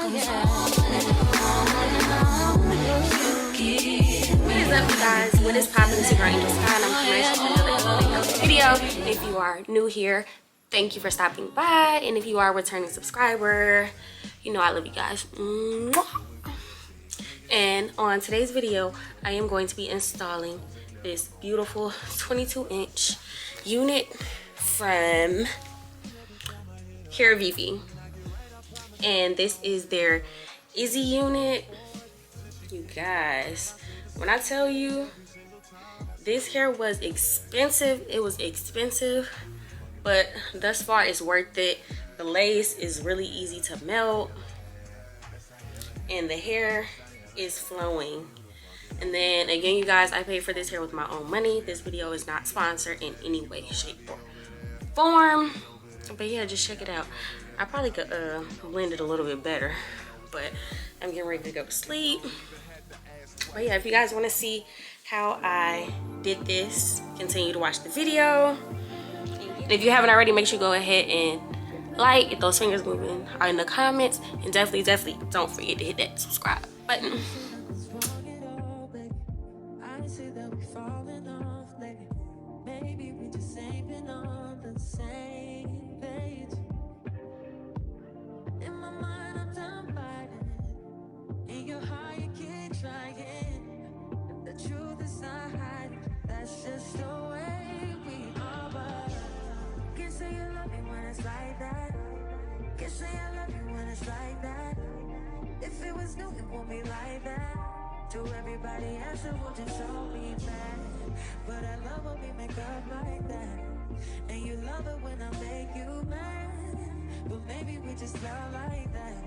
is up, you guys? What is poppin'? It's your girl Angel Sky, and I'm coming with another video. If you are new here, thank you for stopping by, and if you are a returning subscriber, you know I love you guys. And on today's video, I am going to be installing this beautiful 22-inch unit from Hairvivi, and this is their IZZIE unit. You guys, when I tell you this hair was expensive, it was expensive, but thus far it's worth it. The lace is really easy to melt, and the hair is flowing. And then again, you guys, I paid for this hair with my own money. This video is not sponsored in any way, shape, or form, but yeah, just check it out. I probably could blend it a little bit better, but I'm getting ready to go to sleep. But yeah, if you guys want to see how I did this, continue to watch the video. And if you haven't already, make sure you go ahead and like, get those fingers moving in the comments, and definitely don't forget to hit that subscribe button. If it was new, it won't be like that. To everybody else, it will just show me bad. But I love when we make up like that. And you love it when I make you mad. But maybe we just love like that.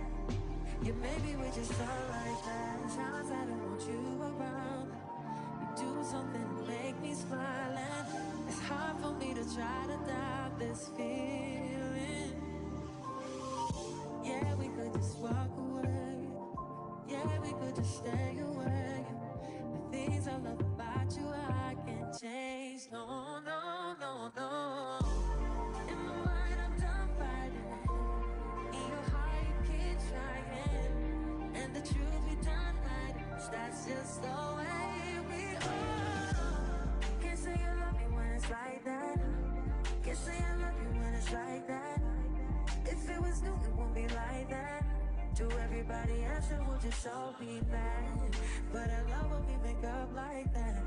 Yeah, maybe we just love like that. Times I don't want you around. You do something to make me smile, and it's hard for me to try to doubt this feeling. Yeah, we could just walk away. Yeah, we could just stay away. The things I love about you, I can't change. No, no, no, no. In my mind, I'm done fighting. In your heart, you keep trying. And the truth we done hiding, that's just the way we are. Can't say you love me when it's like that. Can't say I love you when it's like that. If it was new, it won't be like that. To everybody else, it will just show me bad. But I love when we make up like that.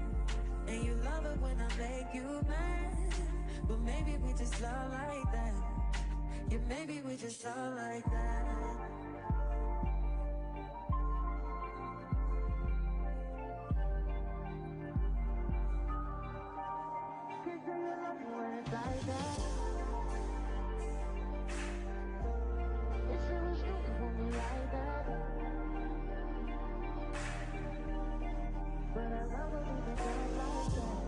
And you love it when I make you mad. But maybe we just love like that. Yeah, maybe we just love like that. Can't say you love me when it's like that. If it was you, it won't be like that. But I love when we make up like that.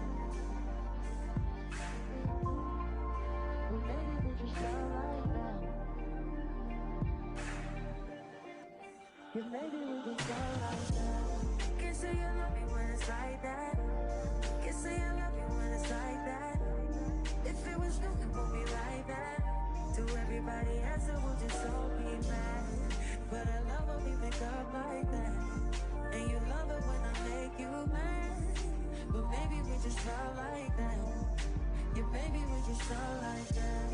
But maybe we just love like that. Yeah, maybe we just love like that. Can't say you love me when it's like that. Can't say I love you when it's like that. If it was new, it won't be like that. To everybody else, it will just show me bad. But I love when we make up like that. And you love it when I make you mad. But maybe we just love like that. Yeah, maybe we just love like that.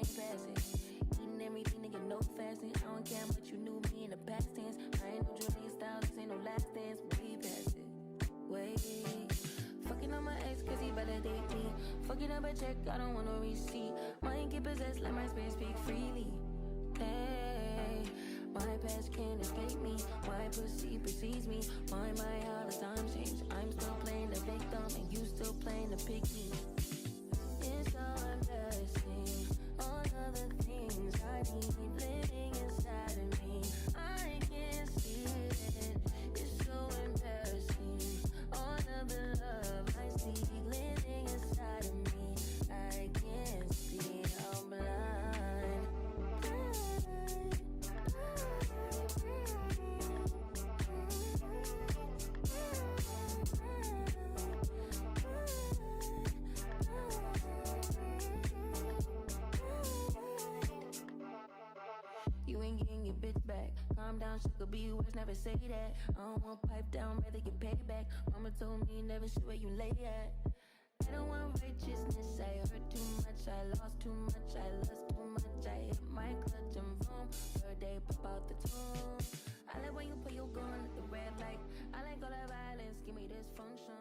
ain't past it. Eating everything, nigga, no fasting. I don't care what you knew me in the past tense. I ain't no Julia Styles, this ain't no last dance. Way past it. Wait. Fucking on my ex, cause he validate me. Fucking up a check, I don't want no receipt. Mind get possessed, let my spirit speak freely. Hey, my past can't escape me. My pussy precedes me. My how the times change. I'm still playing the victim and you still playing the pick me. It's so embarrassing. All of the things I need living inside of me. I can't see it. It's so embarrassing. All of the love I see living inside of me. I can't see. I'm blind. You ain't getting your bitch back. Calm down, shit could be worse, never say that. I don't want pipe down, rather get paid back. Mama told me never shit where you lay at. I don't want righteousness, I hurt too much, I lost too much, I lust too much. I hit my clutch and boom, third day pop out the tomb. I like when you put your gun at the red light. I like all that violence, give me dysfunction.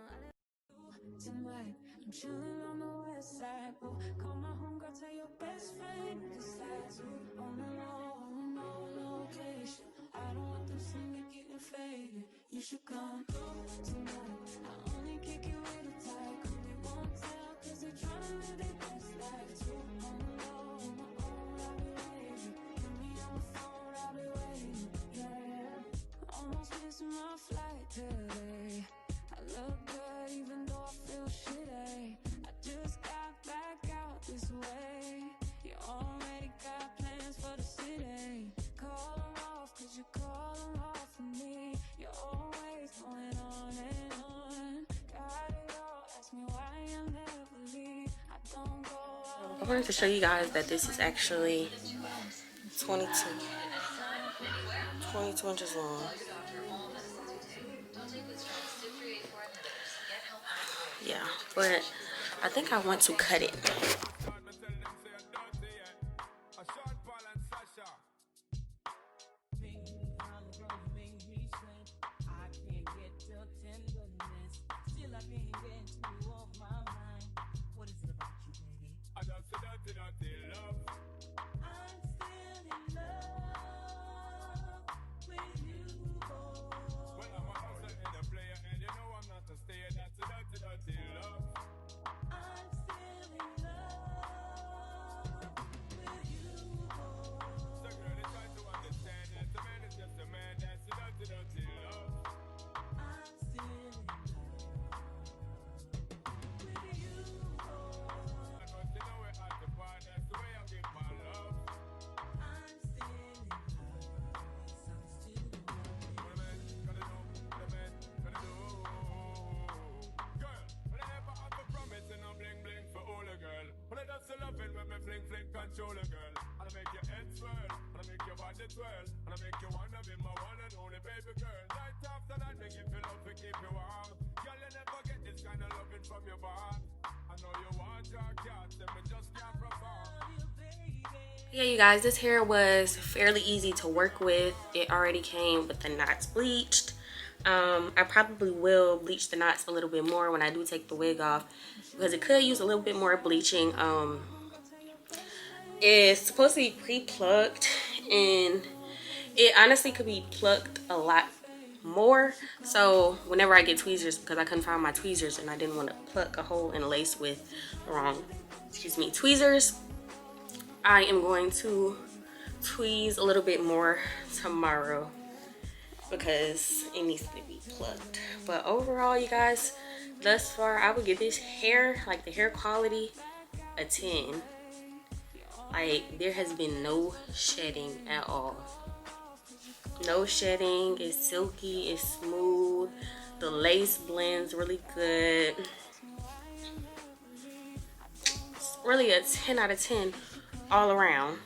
Tonight, I'm chilling on the west side. Go call my homegirl, tell your best friend to slide to on the low, no location. I don't want them seeing me getting faded. You should come through tonight. I only kick it with a tie. Cause they won't tell, cause they tryna live their best life too. On the low, on my own, I'll be waiting. Get me on the phone, I'll be waiting. Yeah. Almost missing my flight today. I look good even though I feel shitty. I just got back out this way. You already got plans for the city. Call them off cause you call them off for me. You're always going on and on. Got it all, ask me why I never leave. I don't go out. I wanted to show you guys that this is actually 22 inches long. Yeah, but I think I want to cut it. Control a girl, I'll make your head swirl, I'll make your body twirl, I'll make you wanna be my one and only baby girl. Night after night, make you feel love to keep you warm. Girl, you never get this kind of loving from your bond. I know you want your cat, and me just can't perform. Yeah, you guys, this hair was fairly easy to work with. It already came with the knots bleached. I probably will bleach the knots a little bit more when I do take the wig off because it could use a little bit more bleaching. It's supposed to be pre-plucked and it honestly could be plucked a lot more. So whenever I get tweezers, because I couldn't find my tweezers and I didn't want to pluck a hole in a lace with the wrong, tweezers, I am going to tweeze a little bit more tomorrow because it needs to be plucked. But overall, you guys, thus far I would give this hair, like the hair quality, a 10. Like, there has been no shedding at all. No shedding. It's silky, it's smooth, the lace blends really good. It's really a 10 out of 10 all around.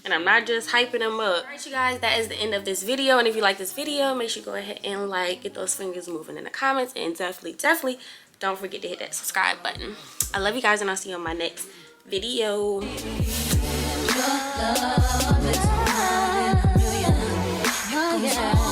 And I'm not just hyping them up. Alright, you guys, that is the end of this video. And if you like this video, make sure you go ahead and like, get those fingers moving in the comments, and definitely don't forget to hit that subscribe button. I love you guys, and I'll see you on my next video. Love is one in a million. Oh, yeah.